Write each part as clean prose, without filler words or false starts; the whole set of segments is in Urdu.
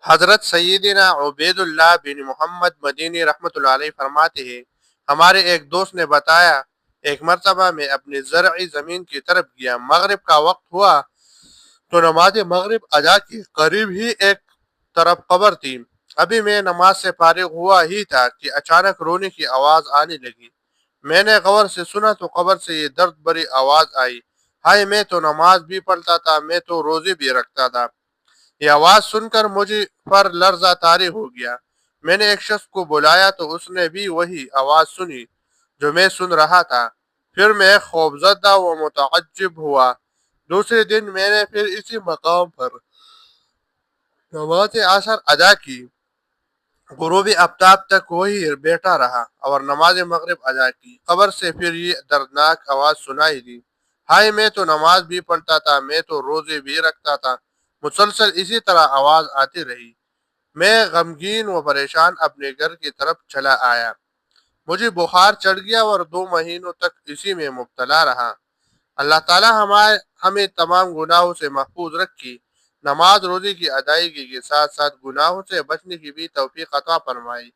حضرت سیدنا عبید اللہ بن محمد مدینی رحمۃ اللہ علیہ فرماتے ہیں، ہمارے ایک دوست نے بتایا، ایک مرتبہ میں اپنی زرعی زمین کی طرف گیا، مغرب کا وقت ہوا تو نماز مغرب ادا کی، قریب ہی ایک طرف قبر تھی۔ ابھی میں نماز سے فارغ ہوا ہی تھا کہ اچانک رونے کی آواز آنے لگی۔ میں نے غور سے سنا تو قبر سے یہ درد بری آواز آئی، ہائے میں تو نماز بھی پڑھتا تھا، میں تو روزے بھی رکھتا تھا۔ یہ آواز سن کر مجھے پر لرزہ طاری ہو گیا۔ میں نے ایک شخص کو بلایا تو اس نے بھی وہی آواز سنی جو میں سن رہا تھا۔ پھر میں خوفزدہ و متعجب ہوا۔ دوسرے دن میں نے پھر اسی مقام پر نماز عصر ادا کی، غروب آفتاب تک وہی بیٹھا رہا اور نماز مغرب ادا کی۔ قبر سے پھر یہ دردناک آواز سنائی دی، ہائے میں تو نماز بھی پڑھتا تھا، میں تو روزے بھی رکھتا تھا۔ مسلسل اسی طرح آواز آتی رہی۔ میں غمگین و پریشان اپنے گھر کی طرف چلا آیا۔ مجھے بخار چڑھ گیا اور 2 مہینوں تک اسی میں مبتلا رہا۔ اللہ تعالی ہمیں تمام گناہوں سے محفوظ رکھی، نماز روزے کی ادائیگی کے ساتھ ساتھ گناہوں سے بچنے کی بھی توفیق عطا فرمائی۔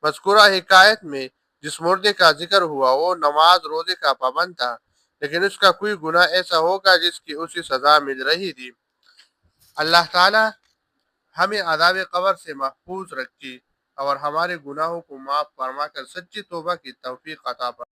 مذکورہ حکایت میں جس مردے کا ذکر ہوا وہ نماز روزے کا پابند تھا، لیکن اس کا کوئی گناہ ایسا ہوگا جس کی اسی سزا مل رہی تھی۔ اللہ تعالی ہمیں عذاب قبر سے محفوظ رکھی اور ہمارے گناہوں کو معاف فرما کر سچی توبہ کی توفیق عطا فرمائے۔